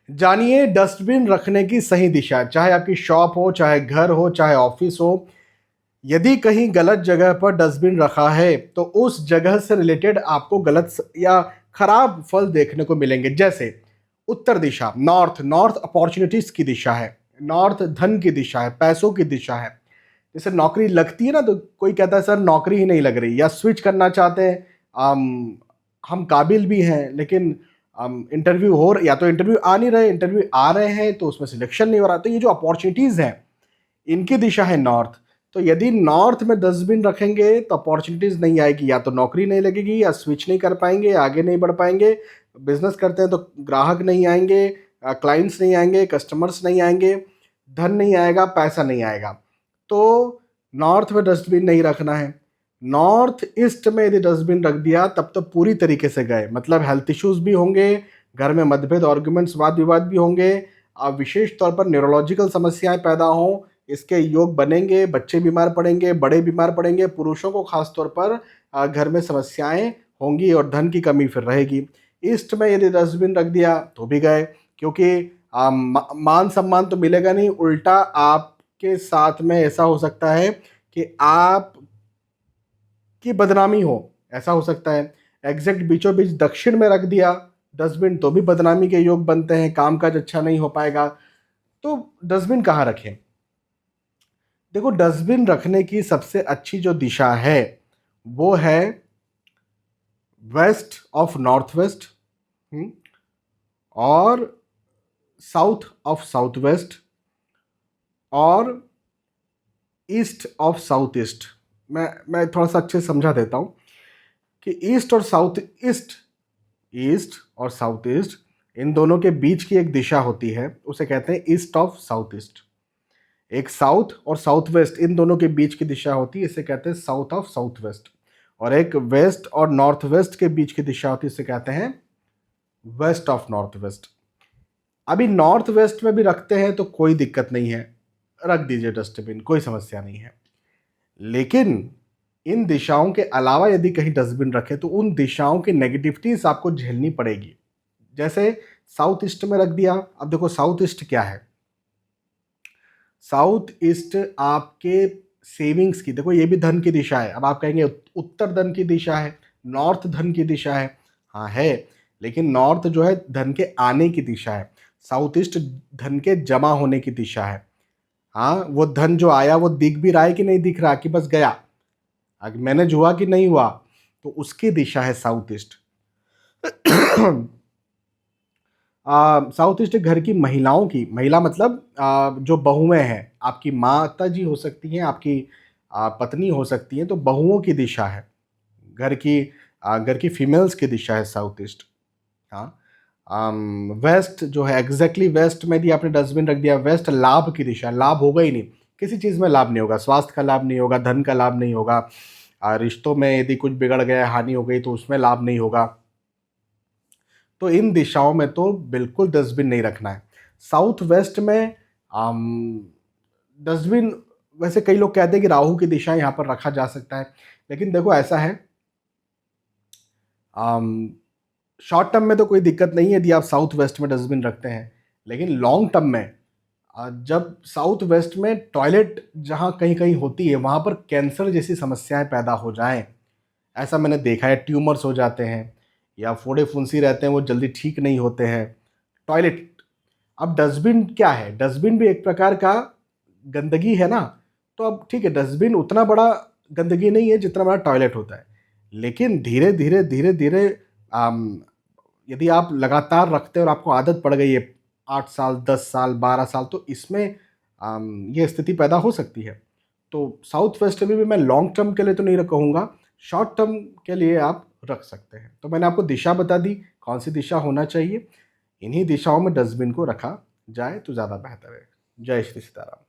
जानिए डस्टबिन रखने की सही दिशा, चाहे आपकी शॉप हो, चाहे घर हो, चाहे ऑफिस हो। यदि कहीं गलत जगह पर डस्टबिन रखा है तो उस जगह से रिलेटेड आपको या खराब फल देखने को मिलेंगे। जैसे उत्तर दिशा, नॉर्थ, नॉर्थ अपॉर्चुनिटीज की दिशा है, नॉर्थ धन की दिशा है, पैसों की दिशा है। जैसे नौकरी लगती है ना, तो कोई कहता है सर नौकरी ही नहीं लग रही, या स्विच करना चाहते हैं, हम काबिल भी हैं लेकिन इंटरव्यू या तो इंटरव्यू आ नहीं रहे, इंटरव्यू आ रहे हैं तो उसमें सिलेक्शन नहीं हो रहा। तो ये जो अपॉर्चुनिटीज हैं, इनकी दिशा है नॉर्थ। तो यदि नॉर्थ में डस्टबिन रखेंगे तो अपॉर्चुनिटीज नहीं आएगी, या तो नौकरी नहीं लगेगी, या स्विच नहीं कर पाएंगे, आगे नहीं बढ़ पाएंगे। बिजनेस करते हैं तो ग्राहक नहीं आएंगे, क्लाइंट्स नहीं आएंगे, कस्टमर्स नहीं आएंगे, धन नहीं आएगा, पैसा नहीं आएगा। तो नॉर्थ में डस्टबिन नहीं रखना है। नॉर्थ ईस्ट में यदि डस्टबिन रख दिया तब तो पूरी तरीके से गए, मतलब हेल्थ इश्यूज भी होंगे, घर में मतभेद, आर्ग्यूमेंट्स, वाद विवाद भी होंगे, विशेष तौर पर न्यूरोलॉजिकल समस्याएं पैदा हों, इसके योग बनेंगे, बच्चे बीमार पड़ेंगे, बड़े बीमार पड़ेंगे, पुरुषों को खास तौर पर घर में समस्याएं होंगी और धन की कमी फिर रहेगी। ईस्ट में यदि डस्टबिन रख दिया तो भी गए, क्योंकि मान सम्मान तो मिलेगा नहीं, उल्टा आपके साथ में ऐसा हो सकता है कि आप की बदनामी हो, ऐसा हो सकता है। एग्जैक्ट बीचों बीच दक्षिण में रख दिया डस्टबिन तो भी बदनामी के योग बनते हैं, कामकाज अच्छा नहीं हो पाएगा। तो डस्टबिन कहाँ रखें? देखो, डस्टबिन रखने की सबसे अच्छी जो दिशा है वो है वेस्ट ऑफ नॉर्थ वेस्ट, और साउथ ऑफ साउथ वेस्ट, और ईस्ट ऑफ साउथ ईस्ट। मैं थोड़ा सा अच्छे से समझा देता हूँ कि ईस्ट और साउथ ईस्ट, ईस्ट और साउथ ईस्ट, इन दोनों के बीच की एक दिशा होती है, उसे कहते हैं ईस्ट ऑफ साउथ ईस्ट। एक साउथ और साउथ वेस्ट, इन दोनों के बीच की दिशा होती है, इसे कहते हैं साउथ ऑफ साउथ वेस्ट। और एक वेस्ट और नॉर्थ वेस्ट के बीच की दिशा होती है, इसे कहते हैं वेस्ट ऑफ नॉर्थ वेस्ट। अभी नॉर्थ वेस्ट में भी रखते हैं तो कोई दिक्कत नहीं है, रख दीजिए डस्टबिन, कोई समस्या नहीं है। लेकिन इन दिशाओं के अलावा यदि कहीं डस्टबिन रखे तो उन दिशाओं की नेगेटिविटीज आपको झेलनी पड़ेगी। जैसे साउथ ईस्ट में रख दिया, अब देखो साउथ ईस्ट क्या है? साउथ ईस्ट आपके सेविंग्स की, देखो ये भी धन की दिशा है। अब आप कहेंगे उत्तर धन की दिशा है, नॉर्थ धन की दिशा है। हाँ है, लेकिन नॉर्थ जो है धन के आने की दिशा है, साउथ ईस्ट धन के जमा होने की दिशा है। हाँ, वो धन जो आया वो दिख भी रहा है कि नहीं दिख रहा, कि बस गया, मैनेज हुआ कि नहीं हुआ, तो उसकी दिशा है साउथ ईस्ट। साउथ ईस्ट घर की महिलाओं की, महिला मतलब जो बहुएं हैं, आपकी माता जी हो सकती हैं, आपकी पत्नी हो सकती हैं, तो बहुओं की दिशा है, घर की फीमेल्स की दिशा है साउथ ईस्ट। हाँ, वेस्ट जो है, एग्जैक्टली वेस्ट में भी आपने डस्टबिन रख दिया, वेस्ट लाभ की दिशा, लाभ होगा ही नहीं, किसी चीज़ में लाभ नहीं होगा, स्वास्थ्य का लाभ नहीं होगा, धन का लाभ नहीं होगा, रिश्तों में यदि कुछ बिगड़ गया, हानि हो गई तो उसमें लाभ नहीं होगा। तो इन दिशाओं में तो बिल्कुल डस्टबिन नहीं रखना है। साउथ वेस्ट में डस्टबिन, वैसे कई लोग कहते हैं कि राहु की दिशा यहाँ पर रखा जा सकता है, लेकिन देखो ऐसा है, शॉर्ट टर्म में तो कोई दिक्कत नहीं है यदि आप साउथ वेस्ट में डस्टबिन रखते हैं, लेकिन लॉन्ग टर्म में जब साउथ वेस्ट में टॉयलेट जहाँ कहीं कहीं होती है वहाँ पर कैंसर जैसी समस्याएं पैदा हो जाएं, ऐसा मैंने देखा है, ट्यूमर्स हो जाते हैं या फोड़े फुंसी रहते हैं, वो जल्दी ठीक नहीं होते हैं टॉयलेट। अब डस्टबिन क्या है? डस्टबिन भी एक प्रकार का गंदगी है ना, तो अब ठीक है, डस्टबिन उतना बड़ा गंदगी नहीं है जितना बड़ा टॉयलेट होता है, लेकिन धीरे धीरे धीरे धीरे यदि आप लगातार रखते हैं और आपको आदत पड़ गई है 8 साल, 10 साल, 12 साल, तो इसमें ये स्थिति पैदा हो सकती है। तो साउथ वेस्ट में भी मैं लॉन्ग टर्म के लिए तो नहीं कहूँगा, शॉर्ट टर्म के लिए आप रख सकते हैं। तो मैंने आपको दिशा बता दी, कौन सी दिशा होना चाहिए, इन्हीं दिशाओं में डस्टबिन को रखा जाए तो ज़्यादा बेहतर है। जय श्री सीताराम।